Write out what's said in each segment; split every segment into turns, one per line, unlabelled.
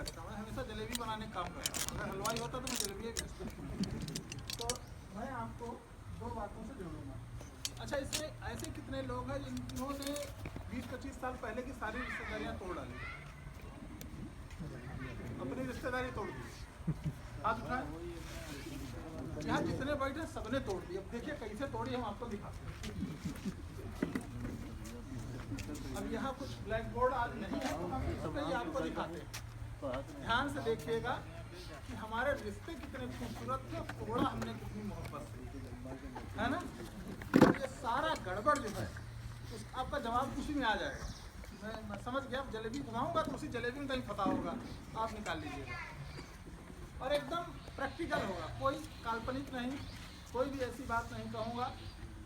बेचता, मैं हमेशा जलेबी बनाने का काम करता हूँ। अगर हलवाई होता तो मैं जलेबी बेचता। तो मैं आपको दो बातों से जोड़ूंगा। अच्छा, इसमें ऐसे कितने लोग हैं जिन्होंने 20-25 साल पहले की सारी रिश्तेदारियाँ तोड़ डाली, अपनी रिश्तेदारी तोड़ दी? हाथ उठाए। यहाँ जितने बैठे सबने तोड़ दी। अब देखिए कैसे तोड़ी, हम आपको दिखाते हैं। अब यहाँ कुछ ब्लैक बोर्ड आज नहीं है तो हम इसलिए आपको दिखाते हैं। ध्यान से देखिएगा कि हमारे रिश्ते कितने खूबसूरत थे, तोड़ा हमने कितनी मोहब्बत से, है ना। ये सारा गड़बड़ जो है आपका जवाब उसी में आ जाएगा। मैं समझ गया। अब जलेबी घुमाऊंगा तो उसी जलेबी में कहीं फंसा होगा, आप निकाल लीजिएगा। और एकदम प्रैक्टिकल होगा, कोई काल्पनिक नहीं, कोई भी ऐसी बात नहीं कहूँगा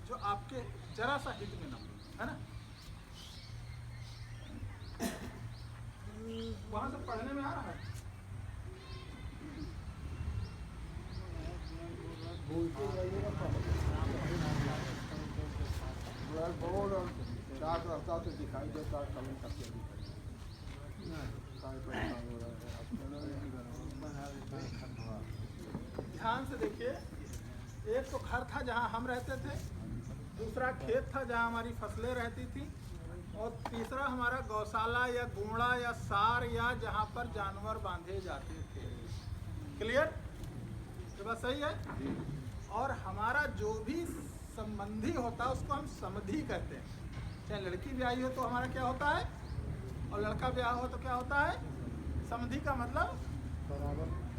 जो आपके जरा सा हित में ना हो, है ना। वहाँ से पढ़ने में आ रहा है।
रास्ता तो दिखाई देता, कमेंट करके
ध्यान से देखिए, एक तो घर था जहाँ हम रहते थे, दूसरा खेत था जहाँ हमारी फसलें रहती थी, और तीसरा हमारा गौशाला या गुमड़ा या सार या जहाँ पर जानवर बांधे जाते थे। क्लियर? ये बात सही है। और हमारा जो भी संबंधी होता है उसको हम समधी कहते हैं। चाहे लड़की ब्याही हो तो हमारा क्या होता है, और लड़का ब्याह हो तो क्या होता है, समधी का मतलब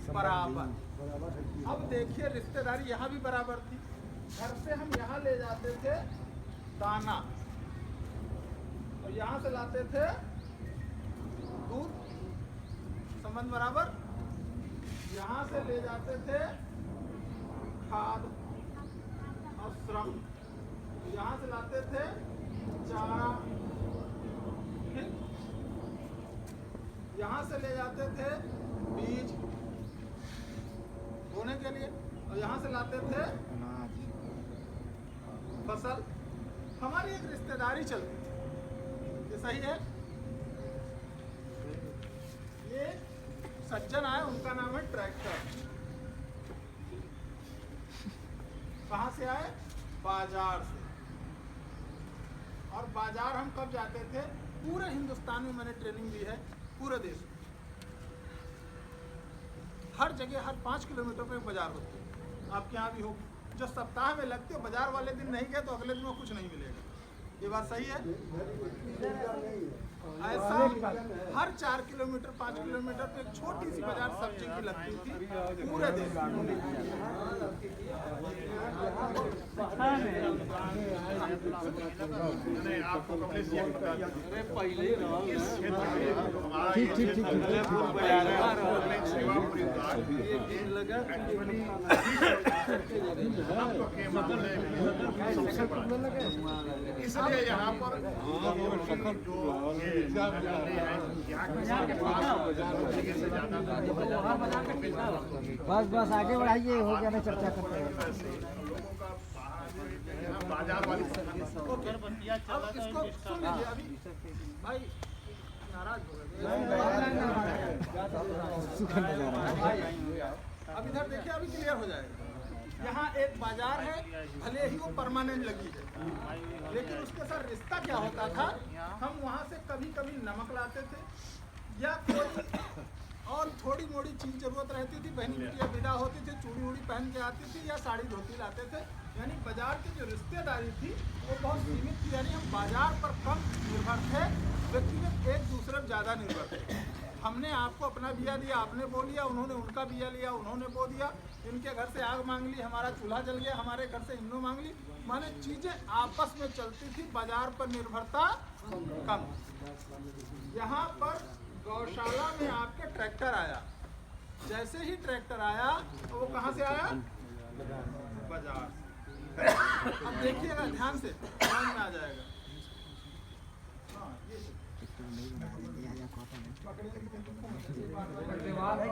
बराबर। अब देखिए रिश्तेदारी यहाँ भी बराबर थी। घर से हम यहाँ ले जाते थे दाना, और यहाँ से लाते थे दूध, संबंध बराबर। यहाँ से ले जाते थे खाद और श्रम, यहाँ से लाते थे चारा, यहाँ से ले जाते थे बीज बोने के लिए, और यहाँ से लाते थे फसल। हमारी एक रिश्तेदारी चलती थी, ये सही है। ये सज्जन आए, उनका नाम है ट्रैक्टर। कहाँ से आए? बाजार से। और बाजार हम कब जाते थे? पूरे हिंदुस्तान में मैंने ट्रेनिंग दी है, पूरे देश में हर जगह हर 5 किलोमीटर पे बाजार होती है। आपके यहाँ भी होगी। जो सप्ताह में लगती है, बाजार वाले दिन नहीं गए तो अगले दिन कुछ नहीं मिलेगा। ये बात सही है। ऐसा हर 4 किलोमीटर 5 किलोमीटर पे एक छोटी सी बाजार सब्जी की लगती थी पूरे देश में। इसलिए यहाँ पर
बस बस आगे बढ़ाइए, हो गया ना चर्चा करते हैं।
बाजार वाली अब इसको सुन लीजिए। अभी भाई नाराज हो गए। अब इधर देखिए, अभी क्लियर हो जाएगा। यहाँ एक बाजार है, भले ही वो परमानेंट लगी है, लेकिन उसके साथ रिश्ता क्या होता था, हम वहाँ से कभी कभी नमक लाते थे, या कोई और थोड़ी मोड़ी चीज़ जरूरत रहती थी, बहनी बिटिया विदा होती थी, चूड़ी उड़ी पहन के आती थी, या साड़ी धोती लाते थे। यानी बाजार की जो रिश्तेदारी थी वो बहुत सीमित थी। यानी हम बाजार पर कम निर्भर थे, व्यक्तिगत एक दूसरे पर ज़्यादा निर्भर थे। हमने आपको अपना बिया दिया, आपने बो लिया, उन्होंने उनका बिया लिया, उन्होंने बो दिया। इनके घर से आग मांग ली, हमारा चूल्हा जल गया, हमारे घर से इन्हों मांग ली। माने चीज़ें आपस में चलती थी, बाजार पर निर्भरता कम। यहाँ पर गौशाला में आपके ट्रैक्टर आया। जैसे ही ट्रैक्टर आया तो वो कहाँ से आया? बाजार से। अब देखिएगा ध्यान से, ध्यान में आ जाएगा।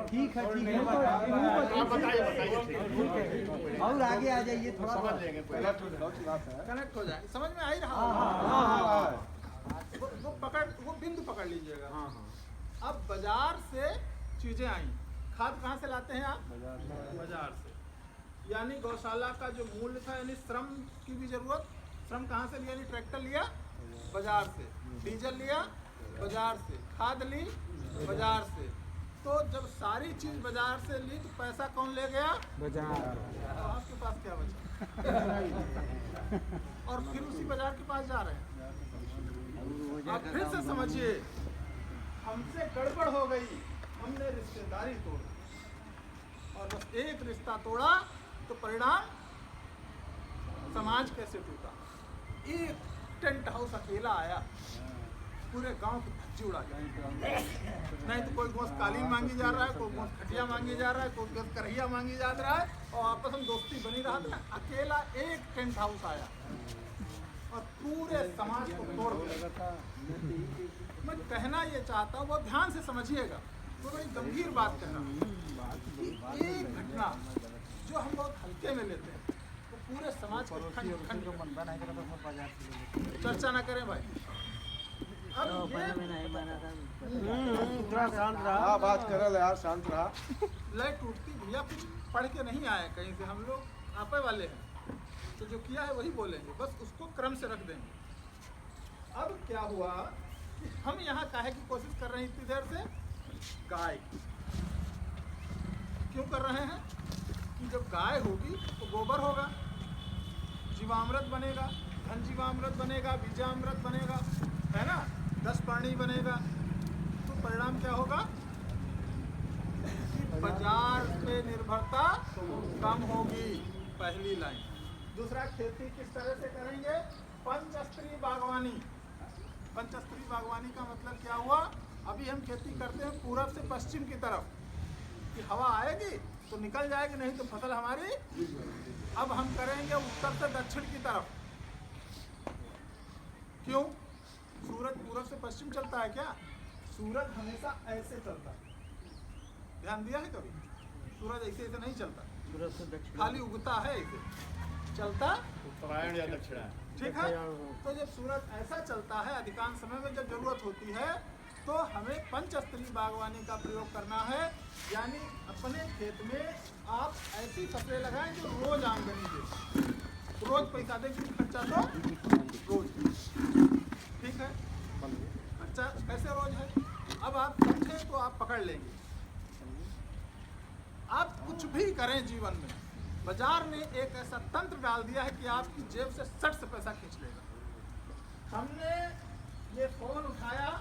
ठीक है, ठीक है, और आगे आ जाइए, थोड़ा
कनेक्ट हो जाए, समझ में आ ही रहा। वो बिंदु पकड़ लीजिएगा। अब बाजार से चीजें आई। खाद कहाँ से लाते हैं आप? बाजार से। यानी गौशाला का जो मूल्य था, यानी श्रम की भी जरूरत, श्रम कहाँ से लिया? यानी ट्रैक्टर लिया बाजार से, डीजल लिया बाजार से, खाद ली बाजार से। तो जब सारी चीज बाजार से ली तो पैसा कौन ले गया?
बाजार।
तो आपके पास क्या बचा? और फिर उसी बाजार के पास जा रहे हैं। आप फिर से समझिए, हमसे गड़बड़ हो गई, हमने रिश्तेदारी तोड़ी, और बस एक रिश्ता तोड़ा तो परिणाम समाज कैसे टूटा। एक टेंट हाउस अकेला आया, पूरे गांव की धज्जी उड़ा गया। नहीं तो कोई गोश्त कालीन मांगी जा रहा है, कोई गोश्त खटिया मांगी जा रहा है, कोई गोश्त करहिया मांगी जा रहा है, और आपस में दोस्ती बनी रहा था। अकेला एक टेंट हाउस आया और पूरे समाज को तोड़ दिया। मैं कहना ये चाहता हूँ, बहुत ध्यान से समझिएगा, तो बड़ी गंभीर बात कह रहा हूँ। एक घटना जो हम बहुत हल्के में लेते हैं, तो पूरे समाज को खंड चर्चा ना करें भाई। अब
थोड़ा शांत रहा।
हाँ बात करल यार, शांत रहा।
लाइट टूटती, भैया कुछ पढ़ के नहीं आए कहीं से, हम लोग आपे वाले हैं, तो जो किया है वही बोलेंगे, बस उसको क्रम से रख देंगे। अब क्या हुआ कि हम यहाँ काहे की कोशिश कर रहे हैं इतनी देर से? गाय क्यों कर रहे हैं? कि जब गाय होगी तो गोबर होगा, जीवामृत बनेगा, धन जीवामृत बनेगा, बीजामृत बनेगा, है ना, 10 पानी बनेगा। तो परिणाम क्या होगा कि बाजार पे निर्भरता कम होगी, पहली लाइन। दूसरा, खेती किस तरह से करेंगे? पंचस्तरीय बागवानी। पंचस्तरीय बागवानी का मतलब क्या हुआ? अभी हम खेती करते हैं पूरब से पश्चिम की तरफ, कि हवा आएगी तो निकल जाएगी, नहीं तो फसल हमारी। अब हम करेंगे उत्तर से दक्षिण की तरफ। क्यों? सूरज पूरब से पश्चिम चलता है क्या? सूरज हमेशा ऐसे चलता है, ध्यान दिया है कभी? सूरज ऐसे ऐसे नहीं चलता,
सूरज से दक्षिण
खाली उगता है, ऐसे चलता,
उत्तरायण या दक्षिण,
ठीक है। तो जब सूरज ऐसा चलता है, अधिकांश समय में जब जरूरत होती है, तो हमें पंचस्तरीय बागवानी का प्रयोग करना है। यानी अपने खेत में आप ऐसी फसलें लगाएं जो रोज आमदनी दे, रोज पैसा दे, खर्चा तो रोज, ठीक है। अच्छा, कैसे रोज है? अब आप समझें तो आप पकड़ लेंगे। आप कुछ भी करें जीवन में, बाजार ने एक ऐसा तंत्र डाल दिया है कि आपकी जेब से सट से पैसा खींच लेगा। हमने ये फोन उठाया,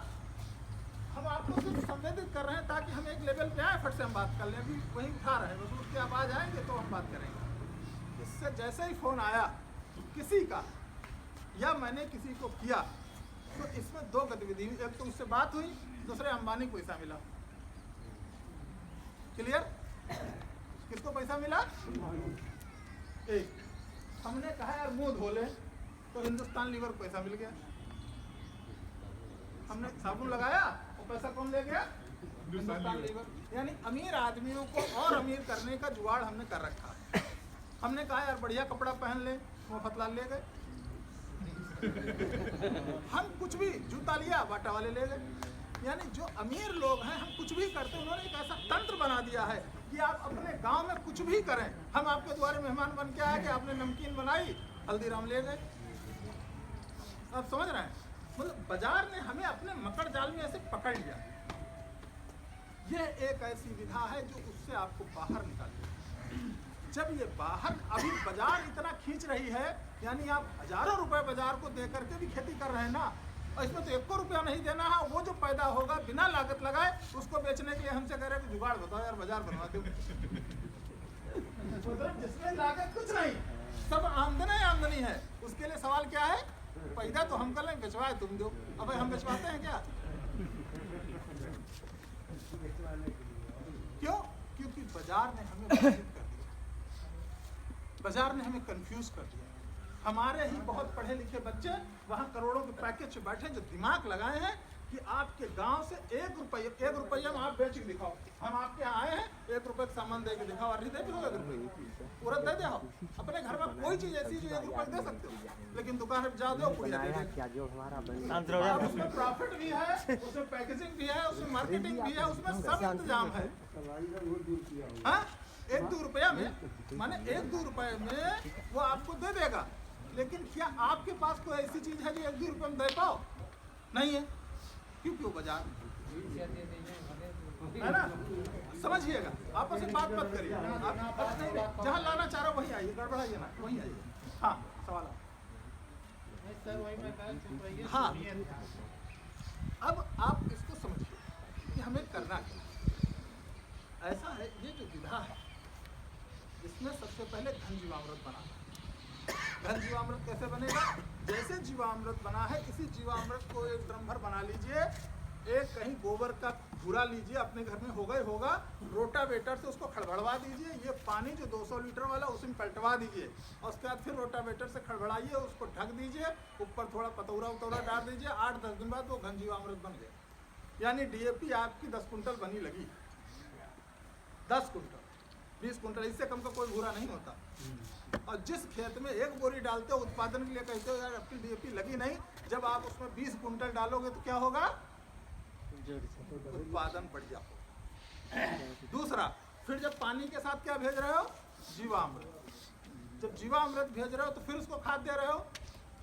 हम आपको सिर्फ संवेदित कर रहे हैं ताकि हम एक लेवल पे आए, फट से हम बात कर लें। अभी वहीं उठा रहे हैं, बस उसके आप आ जाएंगे तो हम बात करेंगे। इससे जैसे ही फोन आया किसी का, या मैंने किसी को किया, तो इसमें दो गतिविधि हुई। एक तो उससे बात हुई, दूसरे अंबानी को पैसा मिला। क्लियर? किसको पैसा मिला? एक। हमने कहा यार मुंह धो ले, तो हिंदुस्तान लीवर को पैसा मिल गया। हमने साबुन लगाया और पैसा कौन ले गया? हिंदुस्तान लीवर। यानी अमीर आदमियों को और अमीर करने का जुगाड़ हमने कर रखा है। हमने कहा यार बढ़िया कपड़ा पहन ले, मोहफतलाल ले गए। हम कुछ भी, जूता लिया बाटा वाले ले गए। यानी जो अमीर लोग हैं, हम कुछ भी करते हैं, उन्होंने एक ऐसा तंत्र बना दिया है कि आप अपने गांव में कुछ भी करें। हम आपके द्वारे मेहमान बन के आए कि आपने नमकीन बनाई, हल्दीराम ले गए। आप समझ रहे हैं? मतलब बाजार ने हमें अपने मकड़ जाल में ऐसे पकड़ लिया। यह एक ऐसी विधा है जो उससे आपको बाहर निकालेगी। जब ये बाहर, अभी बाजार इतना खींच रही है, यानी आप हजारों रुपए बाजार को दे करके भी खेती कर रहे हैं ना, और इसमें तो 1 रुपया नहीं देना है। वो जो पैदा होगा बिना लागत लगाए, उसको बेचने के लिए हमसे कह रहे हैं कि जुगाड़ बताओ यार, बाजार बनवा दो। मतलब जिसमें लागत कुछ नहीं, सब आमदनी है। उसके लिए सवाल क्या है? पैदा तो हम कर लें, बेचवाए तुम दो। अब हम बेचवाते हैं क्या? क्यों? क्योंकि बाजार ने हमें वंचित कर दिया, बाजार ने हमें कंफ्यूज कर दिया। हमारे ही बहुत पढ़े लिखे बच्चे वहाँ करोड़ों के पैकेज से बैठे, जो दिमाग लगाए हैं कि आपके गांव से 1 रुपये में आप बेच के दिखाओ। हम आपके यहाँ आए हैं, 1 रुपये का सामान दे के दिखाओ, और नहीं दे दो 1 रुपये पूरा दे दो। अपने घर में कोई चीज ऐसी जो 1 रुपये दे सकते हो, लेकिन दुकान पर जाओ दो पुड़िया दे देंगे। उसमें प्रॉफिट भी है, उसमें पैकेजिंग भी है, उसमें मार्केटिंग भी है, उसमें सब इंतजाम है। 1-2 रुपया में, माने 1-2 रुपये में वो आपको दे देगा। लेकिन क्या आपके पास कोई ऐसी चीज है जो 1-2 रुपये में दे पाओ? नहीं है, क्योंकि वो बाजार है ना। समझिएगा, आपस में बात मत करिए। आप जहाँ लाना चाह रहे हो वहीं आइए, गड़बड़ाइए ना, वहीं आइए। हाँ, सवाल हाँ, अब आप इसको समझिए कि हमें करना क्या। ऐसा है, ये जो विधा है इसमें सबसे पहले घन जीवामृत बना। घन जीवामृत कैसे बनेगा? जैसे जीवामृत बना है, इसी जीवामृत को एक ड्रम भर बना लीजिए, एक कहीं गोबर का घूरा लीजिए, अपने घर में होगा ही होगा, रोटावेटर से उसको खड़बड़वा दीजिए। ये पानी जो 200 लीटर वाला उसमें पलटवा दीजिए, और उसके बाद फिर रोटावेटर से खड़बड़ाइए, उसको ढक दीजिए, ऊपर थोड़ा पतौरा डाल दीजिए। 8-10 दिन बाद वो घन जीवामृत बन गया। यानी डीएपी आपकी 10 कुंटल बनी लगी। 10 कुंटल, 20 कुंटल, इससे कम का कोई घूरा नहीं होता। और जिस खेत में 1 बोरी डालते हो उत्पादन के लिए, कहते हो यार अपनी डीएपी लगी नहीं, जब आप उसमें 20 कुंटल डालोगे तो क्या होगा? उत्पादन बढ़िया होगा। दूसरा, फिर जब पानी के साथ क्या भेज रहे हो? जीवामृत। जब जीवामृत भेज रहे हो तो फिर उसको खाद दे रहे हो।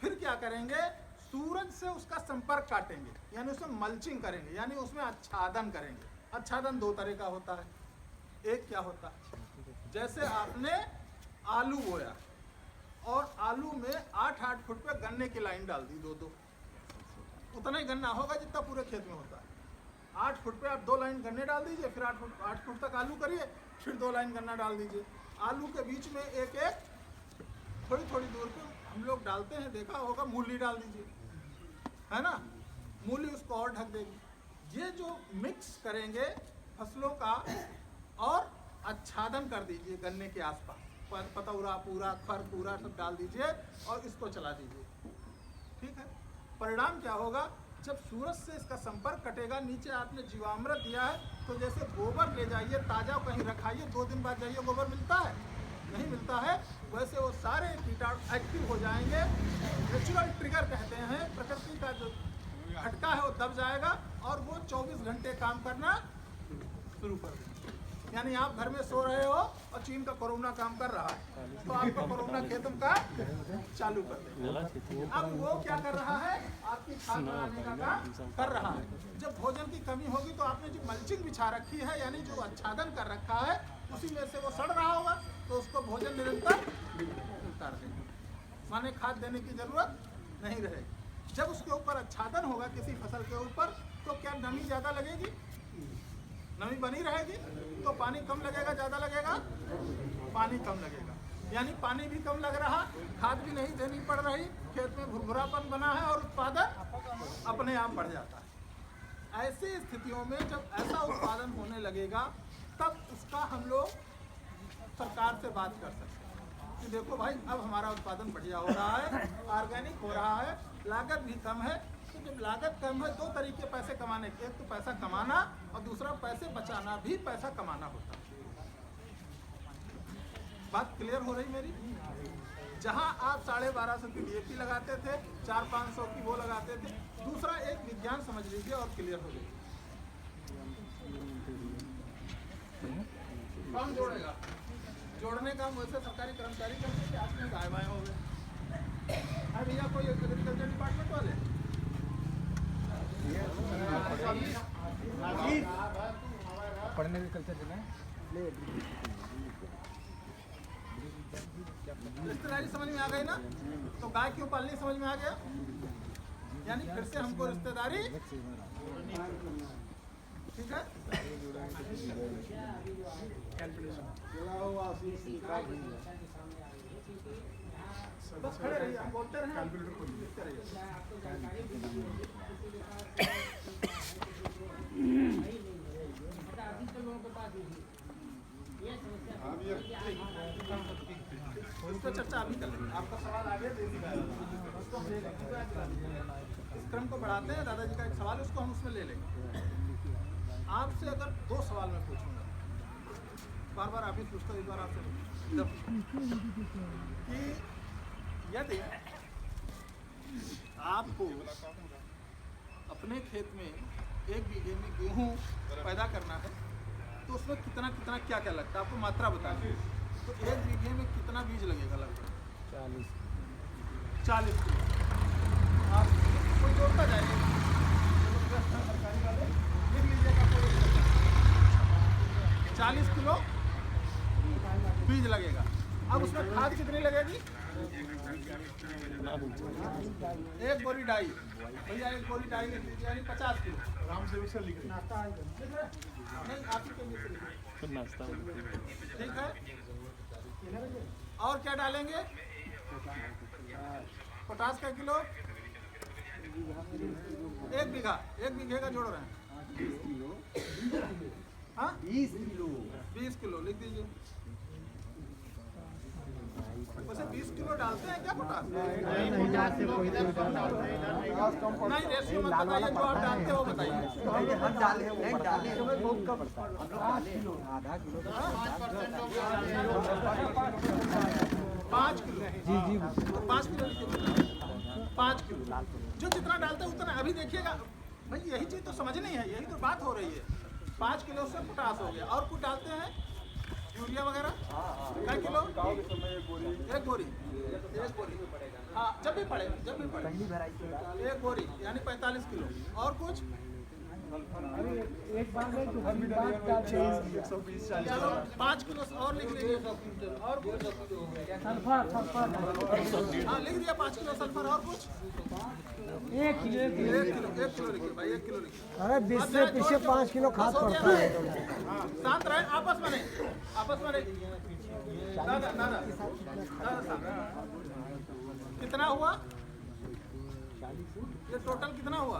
फिर क्या करेंगे? सूरज से उसका संपर्क काटेंगे, यानी उसमें मल्चिंग करेंगे, यानी उसमें आच्छादन करेंगे। आच्छादन 2 तरह का होता है। एक क्या होता है, जैसे आपने आलू बोया और आलू में 8-8 फुट पे गन्ने की लाइन डाल दी, 2-2, उतना ही गन्ना होगा जितना पूरे खेत में होता है। 8 फुट पे आप 2 लाइन गन्ने डाल दीजिए, फिर 8 फुट तक आलू करिए, फिर 2 लाइन गन्ना डाल दीजिए। आलू के बीच में एक थोड़ी दूर पे हम लोग डालते हैं, देखा होगा, मूली डाल दीजिए, है ना। मूली उसको और ढक देगी। ये जो मिक्स करेंगे फसलों का, और आच्छादन कर दीजिए गन्ने के आसपास, पतौरा पूरा, खर पूरा सब डाल दीजिए और इसको चला दीजिए। ठीक है, परिणाम क्या होगा? जब सूरज से इसका संपर्क कटेगा, नीचे आपने जीवामृत दिया है, तो जैसे गोबर ले जाइए ताज़ा कहीं रखाइए, 2 दिन बाद जाइए, गोबर मिलता है? नहीं मिलता है। वैसे वो सारे कीटाणु एक्टिव हो जाएंगे। नेचुरल ट्रिगर कहते हैं, प्रकृति का जो झटका है वो दब जाएगा और वो 24 घंटे काम करना शुरू कर देगा। यानी आप घर में सो रहे हो और चीन का कोरोना काम कर रहा है, तो आपका कोरोना खेतों का चालू कर देगा। अब वो क्या कर रहा है? आपकी खाद बनाने का काम कर रहा है। जब भोजन की कमी होगी तो आपने जो मल्चिंग बिछा रखी है, यानी जो आच्छादन कर रखा है, उसी में से वो सड़ रहा होगा, तो उसको भोजन निरंतर मिलता रहेगा, माने खाद देने की जरूरत नहीं रहेगी। जब उसके ऊपर आच्छादन होगा किसी फसल के ऊपर, तो क्या नमी ज़्यादा लगेगी? नमी बनी रहेगी। तो पानी कम लगेगा, ज़्यादा लगेगा? पानी कम लगेगा, यानी पानी भी कम लग रहा, खाद भी नहीं देनी पड़ रही, खेत में भुरभुरापन बना है और उत्पादन अपने आप बढ़ जाता है। ऐसी स्थितियों में जब ऐसा उत्पादन होने लगेगा, तब उसका हम लोग सरकार से बात कर सकते हैं कि देखो भाई, अब हमारा उत्पादन बढ़िया हो रहा है, ऑर्गेनिक हो रहा है, लागत भी कम है। तो जब लागत कम है, 2 तरीके पैसे कमाने के, एक तो पैसा कमाना और दूसरा पैसे बचाना भी पैसा कमाना होता है। बात क्लियर हो रही मेरी? जहां आप 1250 की डीएपी लगाते थे, 400-500 की वो लगाते थे, दूसरा एक विज्ञान समझ लीजिए और क्लियर हो जाएगी। कौन जोड़ेगा? जोड़ने का वैसे सरकारी कर्मचारी करते हैं कि आपने गाय बाएँ हो गए। अरे भैया, कोई एग्रीकल्चर डिपार्टमेंट वाले
पढ़ने में कल्चर देना है।
रिश्तेदारी समझ में आ गई ना? तो गाय क्यों पालनी समझ में आ गया? यानी फिर से हमको रिश्तेदारी, ठीक है। बस खड़े रहिए, हम बोलते रहे, लिखते रहिए। इस पर चर्चा अभी कर लेंगे। आपका सवाल आ गया, इस क्रम को बढ़ाते हैं। दादाजी का एक सवाल है, उसको हम उसमें ले लेंगे। आपसे अगर 2 सवाल मैं पूछूंगा, बार बार आप ही पूछता हूँ, एक बार आपसे कि यदि आपको अपने खेत में 1 बीघे में गेहूँ पैदा करना है तो उसमें कितना कितना क्या क्या लगता है, आपको मात्रा बतानी है। तो 1 बीघे में कितना बीज लगेगा लगभग? 40 किलो। आप कोई जोड़ता जाएगा, लिख लीजिएगा, 40 किलो बीज लगेगा। अब उसमें खाद कितनी लगेगी? 1 बोरी डाई, भैया 1 बोरी डाई लिख लीजिए, यानी 50 किलो।
राम से उसे लिख रहे
नहीं, आप ही के लिए ठीक है। और क्या डालेंगे? पोटास का किलो 1 बीघे का जोड़ रहे हैं। हाँ, 20 किलो लिख दीजिए। वैसे 20 किलो डालते हैं क्या पोटास? नहीं, रेशियो मत बताइए, जो आप डालते हो बताइए। 5 किलो। जी 5 किलो लिखिए। 5 किलो जो जितना डालते हैं उतना। अभी देखिएगा भाई, यही चीज़ तो समझनी है, यही तो बात हो रही है। 5 किलो से पोटास हो गया। और कुछ डालते हैं यूरिया वगैरह? क्या किलो? 1 बोरी। हाँ, जब भी पड़े 1 बोरी यानी 45 किलो। और कुछ?
एक बार में
5 किलो और लिख लीजिए। और कुछ?
सल्फर
हाँ, लिख दिया 5 किलो सल्फर। और कुछ?
1 किलो
1 किलो लिखिए भाई, 1 किलो लिखिए।
अरे 20 से पीछे 5 किलो खाद पड़ता है।
शांत रहे, आपस में नहीं। दादा कितना हुआ? ये टोटल कितना हुआ?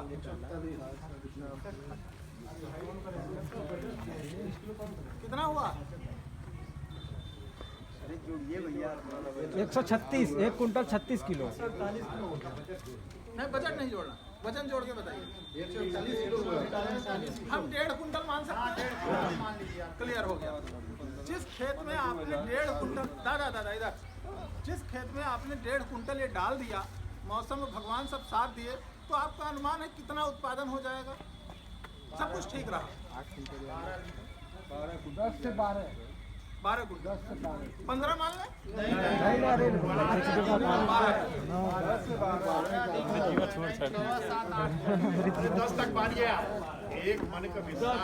कितना हुआ?
136, 1 कुंटल 36 किलो।
नहीं, बजट नहीं जोड़ना, वजन जोड़ के बताइए। हम 1.5 कुंटल मान सकते हैं। क्लियर हो गया। जिस खेत में आपने 1.5 कुंटल, दादा इधर, जिस खेत में आपने 1.5 कुंटल ये डाल दिया, मौसम में भगवान सब साथ दिए, तो आपका अनुमान है कितना उत्पादन हो जाएगा? सब कुछ ठीक रहा।
10 से 12
कुंटल। 15 मान लें?
हैं 10 तक मान गया। एक मन का विस्तार,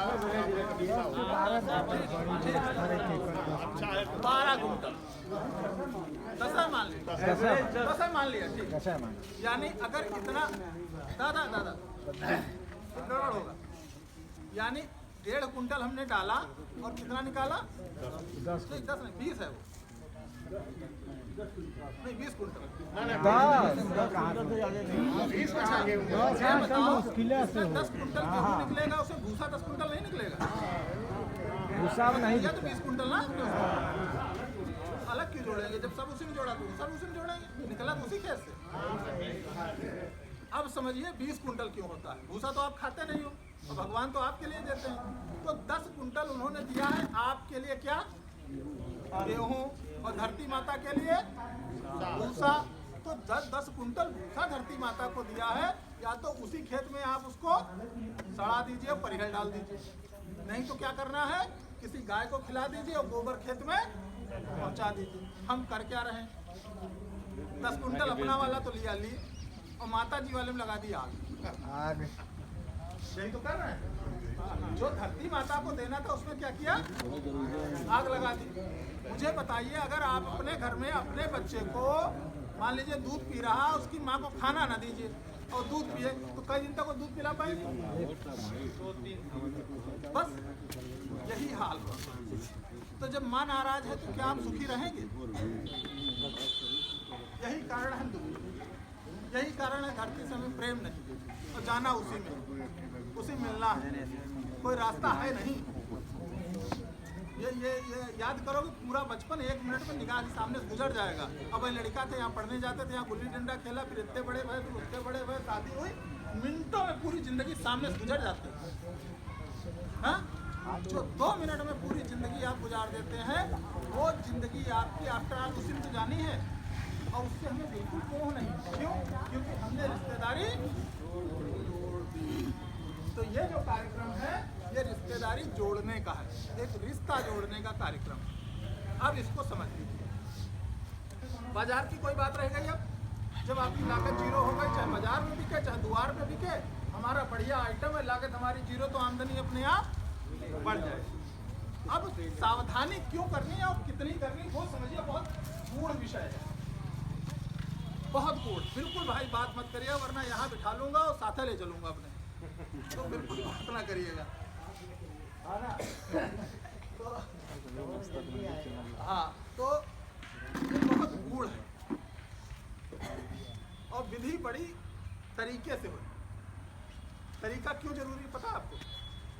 अच्छा है।
12 कुंटल 10 मान लिया। 10 मान लिया, ठीक। यानी अगर इतना दादा गड़बड़ होगा। यानी 1.5 कुंटल हमने डाला और कितना निकाला? 10 नहीं, 20 है वो। नहीं, 20 कुंटल।
20 में आगे
10 कुंटल गेहूं निकलेगा, उससे भूसा 10 कुंटल नहीं निकलेगा।
भूसा नहीं
तो 20 कुंटल ना अलग क्यों जोड़ेंगे? जब सब उसी में जोड़ा तो सब उसी में जोड़ेंगे, निकला तो उसी खेत से। अब समझिए 20 कुंटल क्यों होता है। भूसा तो आप खाते नहीं हो और भगवान तो आपके लिए देते हैं। तो 10 कुंटल उन्होंने दिया है आपके लिए, क्या? गेहूं, और धरती माता के लिए भूसा। तो 10 कुंटल भूसा धरती माता को दिया है। या तो उसी खेत में आप उसको सड़ा दीजिए, परिहल डाल दीजिए, नहीं तो क्या करना है, किसी गाय को खिला दीजिए और गोबर खेत में पहुंचा दीजिए। हम कर क्या रहे हैं? 10 कुंटल अपना वाला तो लिया और माता जी वाले में लगा दिया आग। यही तो कर रहे हैं। जो धरती माता को देना था उसमें क्या किया? आग लगा दी। मुझे बताइए, अगर आप अपने घर में अपने बच्चे को मान लीजिए दूध पी रहा, उसकी माँ को खाना ना दीजिए और दूध पिए, तो कई दिन तक वो दूध पिला पाएगी? बस यही हाल। तो जब माँ नाराज है तो क्या आप सुखी रहेंगे? यही कारण है दुख, यही कारण है धरती से हमें प्रेम नहीं, और जाना उसी में, उसी मिलना है, कोई रास्ता है नहीं। ये याद करो कि पूरा बचपन 1 मिनट में निगाह के सामने गुजर जाएगा। अब वही लड़का थे, यहाँ पढ़ने जाते थे, यहाँ गुल्ली डंडा खेला, फिर इतने बड़े भय, फिर उतने बड़े भय, शादी हुई, मिनटों में पूरी जिंदगी सामने से गुजर जाती है। हाँ? जो 2 मिनट में पूरी जिंदगी आप गुजार देते हैं, वो जिंदगी आपकी आफ्टर ऑल उसी में तो जानी है, और उससे हमें बिल्कुल मोह नहीं। क्यों? क्योंकि हमने रिश्तेदारी जोड़ दी। तो ये जो कार्यक्रम है, ये रिश्तेदारी जोड़ने का है, एक रिश्ता जोड़ने का कार्यक्रम। अब इसको समझ लीजिए। बाजार की कोई बात रह गई अब, जब आपकी लागत जीरो हो गई, चाहे बाजार में बिके चाहे द्वार में बिके, हमारा बढ़िया आइटम है, लागत हमारी जीरो, तो आमदनी अपने आप बढ़ जाएगी। अब सावधानी क्यों करनी है और कितनी करनी, वो समझिए बहुत गूढ़ विषय है, बहुत गूढ़। बिल्कुल भाई बात मत करिए, वरना यहाँ बिठा लूंगा और साथे ले चलूंगा अपने, तो बिल्कुल बात ना करिएगा, है ना। तो हाँ, तो ये बहुत गूढ़ है और विधि बड़ी तरीके से बनी। तरीका क्यों जरूरी है पता है आपको?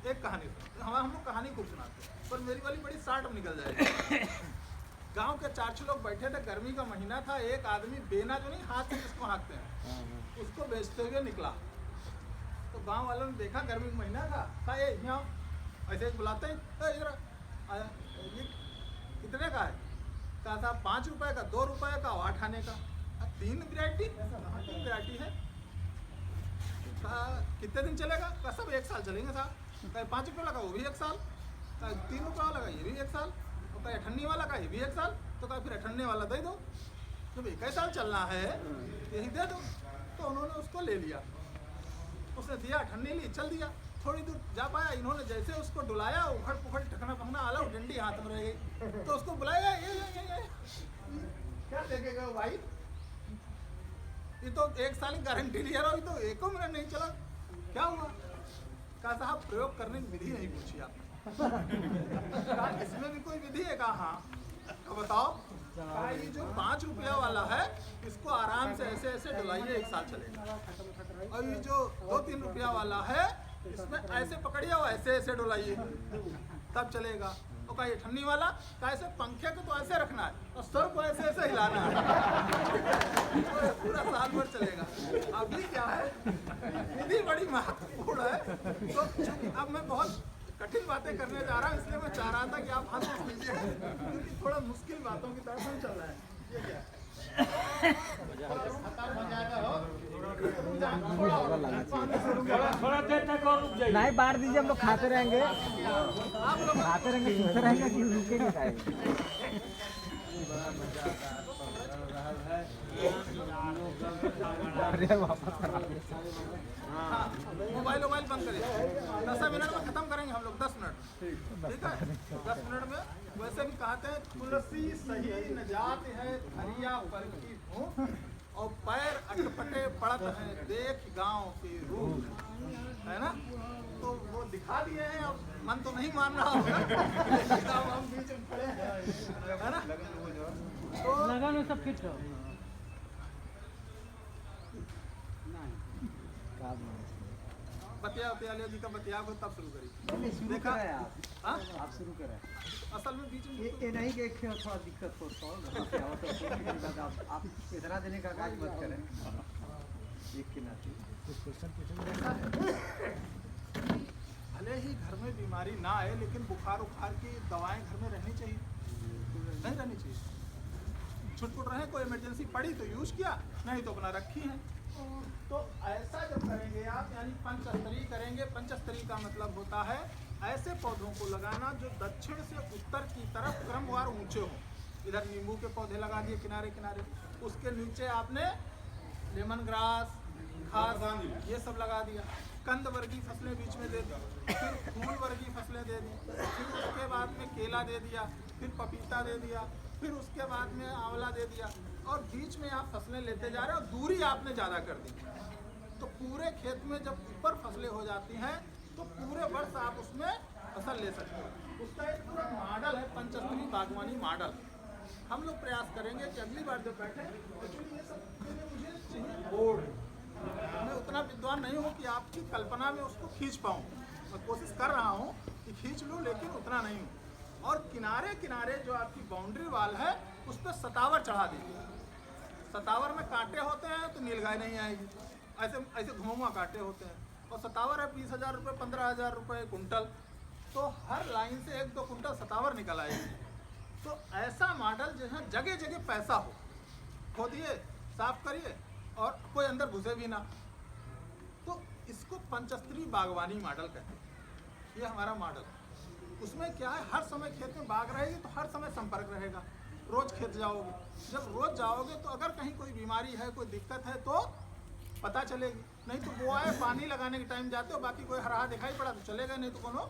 एक कहानी हम लोग कहानी खूब सुनाते हैं, पर मेरी वाली बड़ी शार्ट में निकल जाएगी। गांव के 4-6 लोग बैठे थे, गर्मी का महीना था, एक आदमी बेना जो नहीं हाथ से जिसको हाँकते हैं, उसको बेचते हुए निकला। तो गांव वालों ने देखा गर्मी का महीना था, कहा ये यहाँ ऐसे बुलाते हैं, इधर आया, ये कितने का है? कहा था 5 रुपए का, 2 रुपए का, 8 आने का। 3 वैरायटी, 3 वैरायटी है। कहा कितने दिन चलेगा? कहा सब 1 साल चलेंगे साहब। कहा 5 रुपये लगा वो भी 1 साल, कहा 3 रुपये वाला लगा ये भी 1 साल, तो कहा अठन्नी वाला का ये भी 1 साल, तो कहा फिर अठन्ने वाला दे दो, जब 1 साल चलना है यही दे दो। तो उन्होंने उसको ले लिया, उसने दिया, अठन्नी ली, चल दिया। थोड़ी दूर जा पाया, इन्होंने जैसे उसको डुलाया, उखड़ पुखड़ ठकना पकना आला, डंडी हाथ में रह गई। तो उसको बुलाया, ये क्या देखेगा भाई, ये तो 1 साल की गारंटी लिया रहा, तो 1 मिनट नहीं चला, क्या हुआ? कहा साहब प्रयोग करने की विधि नहीं पूछी आपने। कहा इसमें भी कोई विधि है? कहा हाँ। तो बताओ। कहा ये जो 5 रुपया वाला है, इसको आराम से ऐसे ऐसे डुलाइए, 1 साल चलेगा। और ये जो 2-3 रुपया वाला है, इसमें ऐसे पकड़िए और ऐसे ऐसे डुलाइए, तब चलेगा। और कहा ये ठन्नी वाला, कहा ऐसे पंखे को तो ऐसे रखना है और सर को ऐसे ऐसे हिलाना है, तो पूरा साल भर चलेगा। अभी क्या है, विधि बड़ी महत्वपूर्ण है। तो चूंकि अब मैं बहुत कठिन बातें करने जा रहा हूँ, इसलिए मैं चाह रहा था कि आप हंस लीजिए, क्योंकि थोड़ा मुश्किल बातों की तरफ हम चल रहा है। ये क्या है?
थोड़ा देर तक और रुक जाइए।
नहीं बांट दीजिए, हम लोग खाते रहेंगे, सुनते रहेंगे कि रुकेंगे खाएंगे।
मोबाइल बंद करिए, 10 मिनट में खत्म करेंगे हम लोग, 10 मिनट, ठीक है? 10 मिनट में। वैसे भी कहते हैं तुलसी सही न जात है, धरिया पर की भूख, और पैर अटपटे पड़त हैं, देख गांव के रूप, है ना? तो वो दिखा दिए हैं, अब मन तो नहीं मान रहा होगा, लेकिन अब हम बीच में खड़े हैं, है ना? तो
लगानो सब फिट रहो।
बतिया जी का बतिया को तब शुरू करी।
शुरू
देखा?
करें आप,
हाँ?
आप शुरू करें।
असल में बीच में
ये नहीं कि एक थोड़ा दिक्कत हो तो आप इतना देने का काज मत करें। एक के नाते कुछ क्वेश्चन पूछेंगे।
भले ही घर में बीमारी ना आए, लेकिन बुखार उखार की दवाएं घर में रहनी चाहिए, नहीं रहनी चाहिए। छुटपुट रहे, कोई इमरजेंसी पड़ी तो यूज किया, नहीं तो अपना रखी है। तो ऐसा जब करेंगे आप, यानी पंचस्तरी करेंगे। पंचस्तरी का मतलब होता है ऐसे पौधों को लगाना जो दक्षिण से उत्तर की तरफ क्रमवार ऊंचे हों। इधर नींबू के पौधे लगा दिए किनारे किनारे, उसके नीचे आपने लेमन ग्रास, घास, ये सब लगा दिया। कंद वर्गीय फसलें बीच में दे दी, फिर फूल वर्गीय फसलें दे दी, फिर उसके बाद में केला दे दिया, फिर पपीता दे दिया, फिर उसके बाद में आंवला दे दिया, और बीच में आप फसलें लेते जा रहे हो, दूरी आपने ज़्यादा कर दी। तो पूरे खेत में जब ऊपर फसलें हो जाती हैं, तो पूरे वर्ष आप उसमें फसल ले सकते हो। उसका एक पूरा मॉडल है पंचस्तरी बागवानी मॉडल। हम लोग प्रयास करेंगे कि अगली बार जब बैठे, एक्चुअली ये सब मुझे चाहिए बोर्ड। मैं उतना विद्वान नहीं हूँ कि आपकी कल्पना में उसको खींच पाऊँ, मैं कोशिश कर रहा हूँ कि खींच लूँ, लेकिन उतना नहीं हूँ। और किनारे किनारे जो आपकी बाउंड्री वाल है, उस पर सतावर चढ़ा दीजिए। सतावर में कांटे होते हैं तो नीलगाय नहीं आएगी, ऐसे ऐसे घुमा काटे होते हैं, और सतावर है 20,000 रुपये 15,000 रुपये कुंटल, तो हर लाइन से 1-2 कुंटल सतावर निकल आएगी। तो ऐसा मॉडल जहाँ जगह जगह पैसा हो, खोदिए, साफ करिए और कोई अंदर घुसे भी ना, तो इसको पंचस्तरीय बागवानी मॉडल कहते हैं। ये हमारा मॉडल, उसमें क्या है, हर समय खेत में बाग रहेगी तो हर समय संपर्क रहेगा, रोज खेत जाओगे, जब रोज जाओगे तो अगर कहीं कोई बीमारी है, कोई दिक्कत है तो पता चलेगी। नहीं तो वो आए पानी लगाने के टाइम जाते हो, बाकी कोई हरा दिखाई पड़ा तो चलेगा, नहीं तो कोनो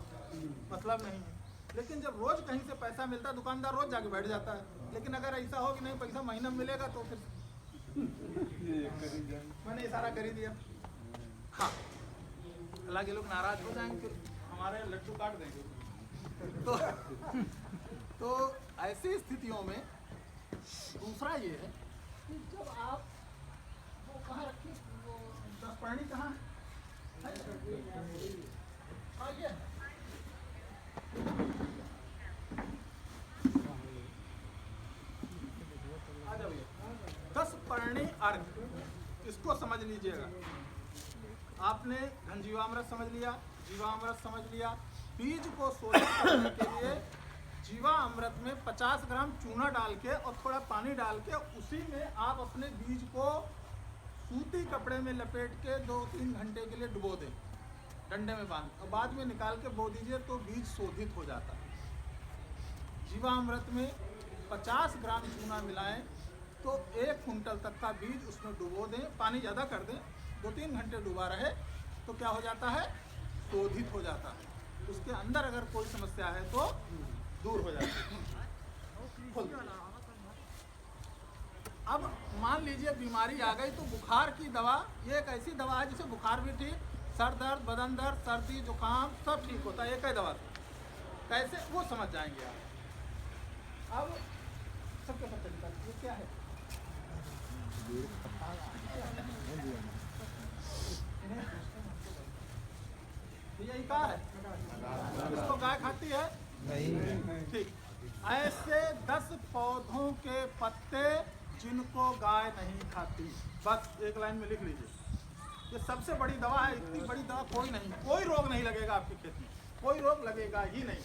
मतलब नहीं है। लेकिन जब रोज कहीं से पैसा मिलता है, दुकानदार रोज जाके बैठ जाता है। लेकिन अगर ऐसा हो कि नहीं पैसा महीना में मिलेगा तो फिर मैंने इशारा कर ही दिया। हाँ, हालांकि लोग नाराज हो जाएंगे, फिर हमारे लड्डू काट देंगे। तो ऐसी स्थितियों में दूसरा ये है कि जब आप वो कहाँ रखी, वो 10 पानी कहाँ है? हाँ, ये आ जाइए। 10 पर्णी अर्घ, इसको समझ लीजिएगा। आपने घनजीवामृत समझ लिया, जीवामृत समझ लिया। बीज को शोधित करने के लिए जीवामृत में 50 ग्राम चूना डाल के और थोड़ा पानी डाल के उसी में आप अपने बीज को सूती कपड़े में लपेट के 2-3 घंटे के लिए डुबो दें, डंडे में बांध, और बाद में निकाल के बो दीजिए तो बीज शोधित हो जाता है। जीवामृत में 50 ग्राम चूना मिलाएं तो 1 कुंटल तक का बीज उसमें डुबो दें, पानी ज़्यादा कर दें, 2-3 घंटे डुबा रहे तो क्या हो जाता है, शोधित हो जाता है। उसके अंदर अगर कोई समस्या है तो दूर हो जाती है। अब मान लीजिए बीमारी आ गई तो बुखार की दवा, ये एक ऐसी दवा है जिसे बुखार भी ठीक, सर दर्द, बदन दर्द, सर्दी, जुकाम सब ठीक होता है एक ही दवा से। कैसे वो समझ जाएंगे आप। अब सबके सब तरीका ये क्या है, यही कहा है, इसको गाय खाती है नहीं, ठीक। ऐसे 10 पौधों के पत्ते जिनको गाय नहीं खाती, बस एक लाइन में लिख लीजिए। ये सबसे बड़ी दवा है, इतनी बड़ी दवा कोई नहीं, कोई रोग नहीं लगेगा आपके खेत में, कोई रोग लगेगा ही नहीं।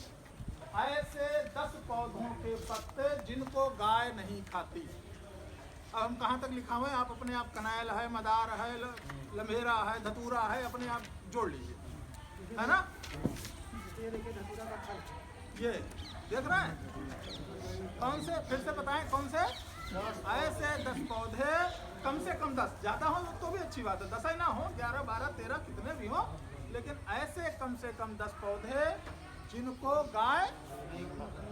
ऐसे 10 पौधों के पत्ते जिनको गाय नहीं खाती। अब हम कहाँ तक लिखा हुआ है, आप अपने आप कनाइल है, मदार है, लम्हेरा है, धतूरा है, अपने आप जोड़ लीजिए, है ना। ये देख रहे हैं, कौन से, फिर से बताएं कौन से, ऐसे 10 पौधे, कम से कम 10, ज़्यादा हो तो भी अच्छी बात है, 10 ही ना हो, 11, 12, 13 कितने भी हो, लेकिन ऐसे कम से कम 10 पौधे जिनको गाय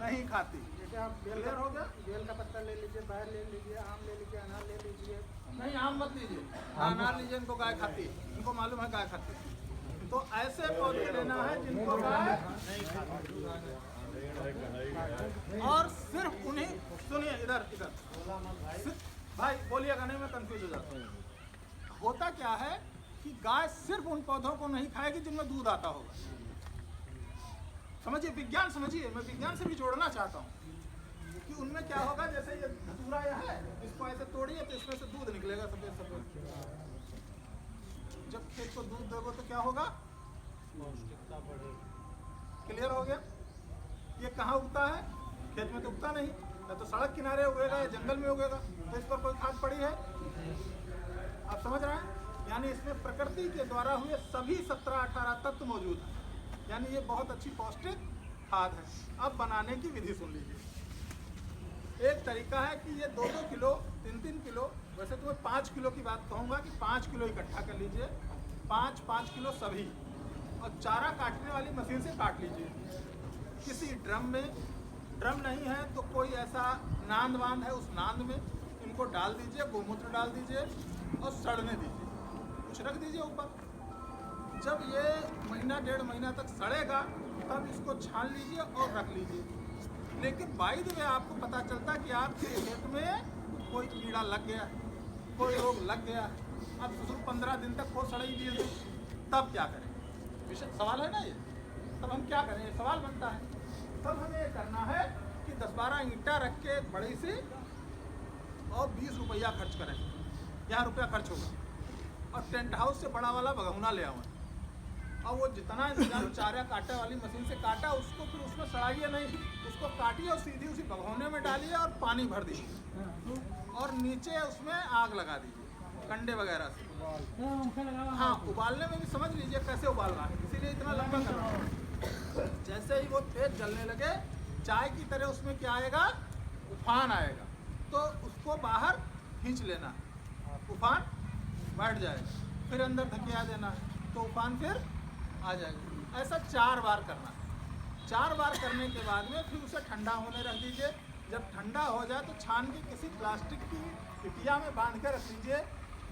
नहीं खाती।
जैसे आप
क्लियर हो गया।
बेल का पत्ता ले लीजिए, बैर ले लीजिए, आम ले लीजिए, अनार ले लीजिए।
नहीं, आम मत लीजिए, अनार लीजिए, इनको गाय खाती है, इनको मालूम है गाय खाती है। तो ऐसे पौधे लेना है जिनको गाय नहीं खाती, और सिर्फ उन्हीं, सुनिए इधर इधर भाई बोलिएगा नहीं, मैं कंफ्यूज हो जाता हूँ। होता क्या है कि गाय सिर्फ उन पौधों को नहीं खाएगी जिनमें दूध आता होगा। समझिए, विज्ञान समझिए, मैं विज्ञान से भी जोड़ना चाहता हूँ कि उनमें क्या होगा, जैसे ये धतूरा यह है, इसको ऐसे तोड़िए तो इसमें से दूध निकलेगा सफेद सफेद। जब खेत को दूध दोगे तो क्या होगा, क्लियर हो गया। ये कहाँ उगता है, खेत में तो उगता नहीं, या तो सड़क किनारे उगेगा या जंगल में उगेगा, तो इस पर कोई खाद पड़ी है, आप समझ रहे हैं। यानी इसमें प्रकृति के द्वारा हुए सभी 17-18 तत्व मौजूद हैं, यानी ये बहुत अच्छी पौष्टिक खाद है। अब बनाने की विधि सुन लीजिए। एक तरीका है कि ये 2-2 किलो, 3-3 किलो, वैसे तो मैं 5 किलो की बात कहूँगा कि 5 किलो इकट्ठा कर लीजिए, 5-5 किलो सभी, और चारा काटने वाली मशीन से काट लीजिए। किसी ड्रम में, ड्रम नहीं है तो कोई ऐसा नांद वांद है, उस नांद में इनको डाल दीजिए, गोमूत्र डाल दीजिए और सड़ने दीजिए, कुछ रख दीजिए ऊपर। जब ये महीना 1.5 महीना तक सड़ेगा तब इसको छान लीजिए और रख लीजिए। लेकिन बाई द वे आपको पता चलता कि आपके खेत में कोई कीड़ा लग गया, कोई रोग लग गया, अब 15 दिन तक वो सड़े ही दिए, तब क्या करें, विषय सवाल है ना ये। तब हम क्या करें, ये सवाल बनता है। तब हमें ये करना है कि 10-12 ईंटा रख के बड़ी सी और 20 रुपया खर्च करें, यहाँ रुपया खर्च होगा, और टेंट हाउस से बड़ा वाला भगौना ले आऊँ और वो जितना इंतजाम चारा काटे वाली मशीन से काटा उसको फिर उसमें सड़ाइए नहीं, उसको काटिए और सीधी उसी भगोने में डालिए और पानी भर दीजिए और नीचे उसमें आग लगा दीजिए कंडे वगैरह से। हाँ, उबालने में भी समझ लीजिए कैसे उबालना है, इसीलिए इतना लंबा करना है। जैसे ही वो तेज जलने लगे चाय की तरह उसमें क्या आएगा, उफान आएगा, तो उसको बाहर खींच लेना, उफान बैठ जाएगा, फिर अंदर धकिया देना तो उफान फिर आ जाएगा। ऐसा 4 बार करना है। 4 बार करने के बाद में फिर उसे ठंडा होने रख दीजिए। जब ठंडा हो जाए तो छान के किसी प्लास्टिक की टिकिया में बांध के रख दीजिए।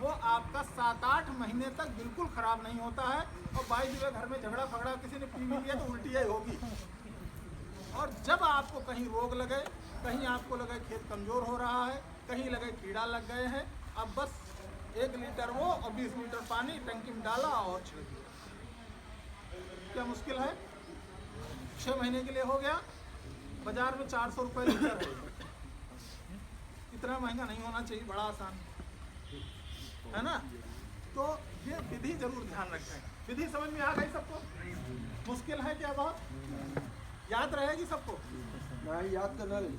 वो आपका 7-8 महीने तक बिल्कुल ख़राब नहीं होता है। और बाई जो घर में झगड़ा फगड़ा किसी ने पी भी लिया तो उल्टी ही होगी। और जब आपको कहीं रोग लगे, कहीं आपको लगे खेत कमज़ोर हो रहा है, कहीं लगे कीड़ा लग गए हैं, अब बस 1 लीटर वो और 20 लीटर पानी टंकी में डाला और छिड़क दिया। क्या मुश्किल है? 6 महीने के लिए हो गया। बाजार में 400 रुपये लीटर है, इतना महंगा नहीं होना चाहिए, बड़ा आसान है ना। तो ये विधि जरूर ध्यान रखें। विधि समझ में आ गई सबको? मुश्किल है क्या बहुत? याद रहेगी सबको?
नहीं, याद तो नहीं,